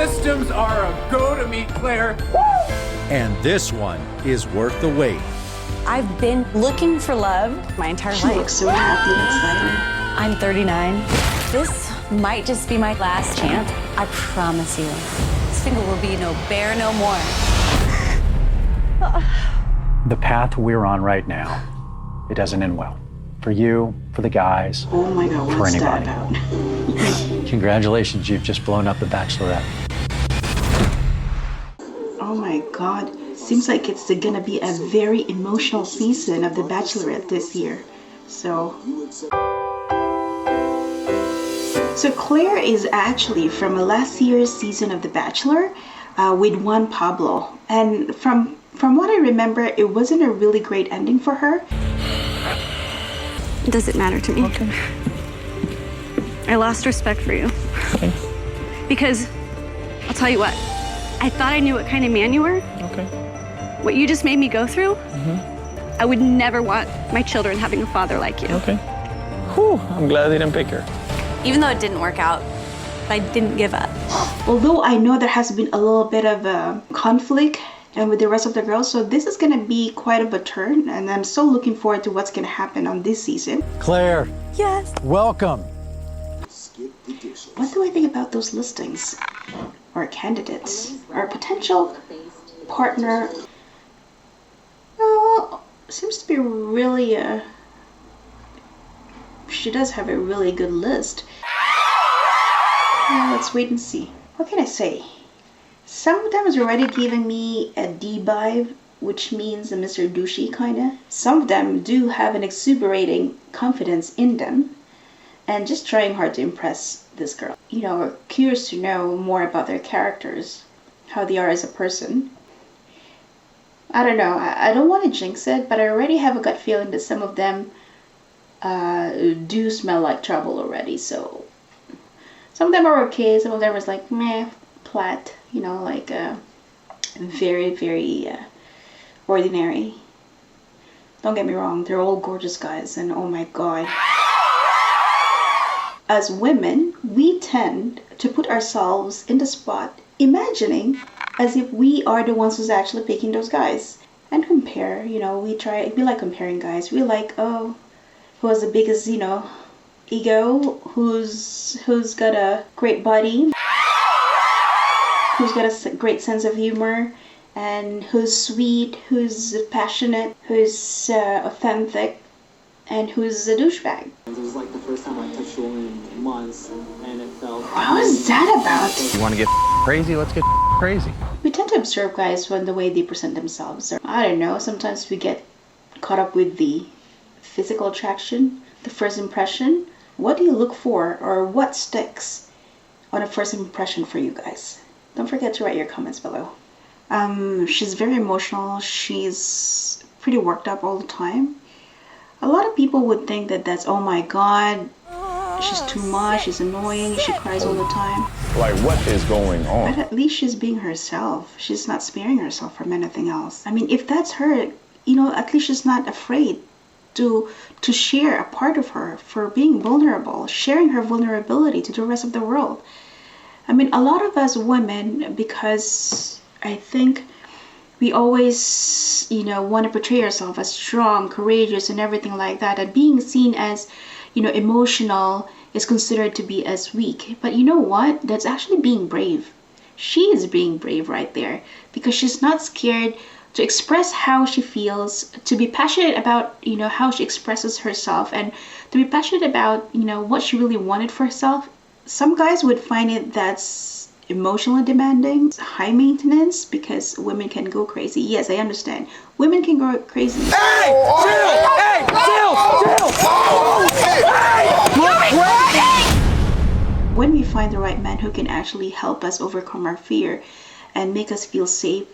systems are a go to meet Claire. And this one is worth the wait. I've been looking for love my entire life. She looks so happy and excited. I'm 39. This might just be my last chance. I promise you. This finger will be no bear no more. The path we're on right now, it doesn't end well. For you, for the guys, Oh my God, for what's anybody. that about? Congratulations, you've just blown up the Bachelorette. Oh my God. Seems like it's gonna be a very emotional season of The Bachelorette this year. So Claire is actually from last year's season of The Bachelor with Juan Pablo. And from what I remember, it wasn't a really great ending for her. It doesn't matter to me. Okay. I lost respect for you. Okay. Because, I'll tell you what, I thought I knew what kind of man you were. Okay. What you just made me go through, I would never want my children having a father like you. Okay. Whew, I'm glad they didn't pick her. Even though it didn't work out, I didn't give up. Although I know there has been a little bit of a conflict and with the rest of the girls, so this is gonna be quite of a turn, and I'm so looking forward to what's gonna happen on this season. Claire, Yes. welcome. What do I think about those listings? Or candidates? Or potential partner? Well, seems to be really she does have a really good list. Well, let's wait and see. What can I say? Some of them is already giving me a D vibe, which means a Mr. Douchey kinda. Some of them do have an exuberating confidence in them and just trying hard to impress this girl. You know, we're curious to know more about their characters, how they are as a person. I don't know, I don't want to jinx it, but I already have a gut feeling that some of them do smell like trouble already, so some of them are okay, some of them is like meh, plat, you know, like very, very ordinary. Don't get me wrong, they're all gorgeous guys, and oh my God. As women, we tend to put ourselves in the spot, imagining as if we are the ones who's actually picking those guys. And compare, you know, we like comparing guys. We like, oh, who has the biggest, you know, ego, who's got a great body, who's got a great sense of humor, and who's sweet, who's passionate, who's authentic, and who's a douchebag. It was like the first time I touched a woman in months, and it felt... What was that about? You want to get crazy? Let's get crazy. We tend to observe guys when the way they present themselves. Or, I don't know, sometimes we get caught up with the physical attraction, the first impression. What do you look for, or what sticks on a first impression for you guys? Don't forget to write your comments below. She's very emotional. She's pretty worked up all the time. A lot of people would think that that's, oh my God, she's too much, she's annoying, she cries all the time. Like, what is going on? But at least she's being herself. She's not sparing herself from anything else. I mean, if that's her, you know, at least she's not afraid to share a part of her, for being vulnerable, sharing her vulnerability to the rest of the world. I mean, a lot of us women, because I think we always, you know, want to portray ourselves as strong, courageous, and everything like that. And being seen as, you know, emotional is considered to be as weak. But you know what? That's actually being brave. She is being brave right there, because she's not scared to express how she feels, to be passionate about, you know, how she expresses herself, and to be passionate about, you know, what she really wanted for herself. Some guys would find it that's emotionally demanding, high maintenance, because women can go crazy. Yes, I understand. Women can go crazy. Hey! When we find the right man who can actually help us overcome our fear and make us feel safe,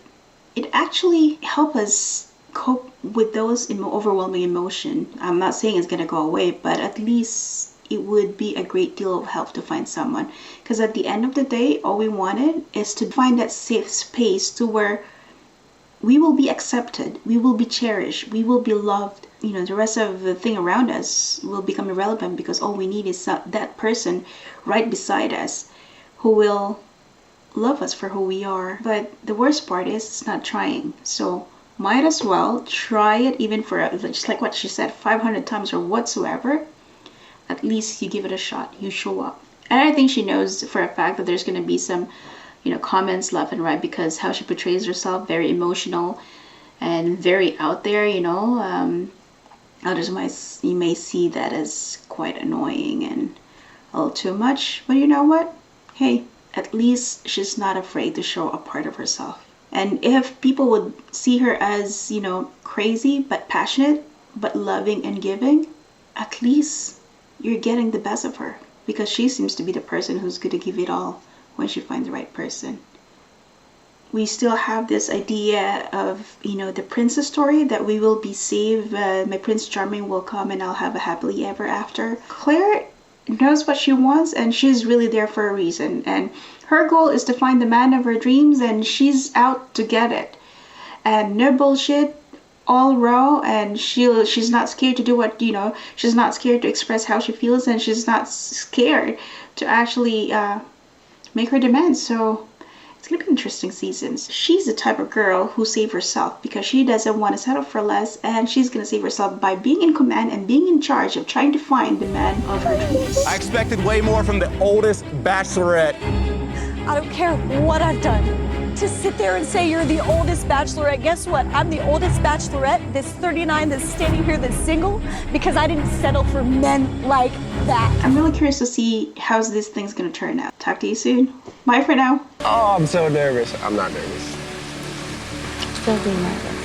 it actually helps us cope with those overwhelming emotion. I'm not saying it's gonna go away, but at least it would be a great deal of help to find someone, because at the end of the day, all we wanted is to find that safe space to where we will be accepted, we will be cherished, we will be loved. You know, the rest of the thing around us will become irrelevant, because all we need is that person right beside us who will love us for who we are. But the worst part is it's not trying. So might as well try it, even for just like what she said, 500 times or whatsoever. At least you give it a shot. You show up. And I think she knows for a fact that there's going to be some, you know, comments left and right, because how she portrays herself, very emotional and very out there, you know. Others you may see that as quite annoying and a little too much. But you know what? Hey, at least she's not afraid to show a part of herself. And if people would see her as, you know, crazy but passionate but loving and giving, at least you're getting the best of her, because she seems to be the person who's going to give it all when she finds the right person. We still have this idea of, you know, the princess story, that we will be saved, my Prince Charming will come and I'll have a happily ever after. Claire knows what she wants, and she's really there for a reason, and her goal is to find the man of her dreams, and she's out to get it. And no bullshit, all raw, and she's not scared to do what, you know, she's not scared to express how she feels, and she's not scared to actually make her demands. So it's gonna be interesting seasons. She's the type of girl who saves herself because she doesn't want to settle for less, and she's gonna save herself by being in command and being in charge of trying to find the man of her dreams. I expected way more from the oldest bachelorette. I don't care what I've done. To sit there and say you're the oldest bachelorette, guess what? I'm the oldest bachelorette, this 39 that's standing here that's single, because I didn't settle for men like that. I'm really curious to see how this thing's gonna turn out. Talk to you soon. Bye for now. Oh, I'm so nervous. I'm not nervous. Still be nervous.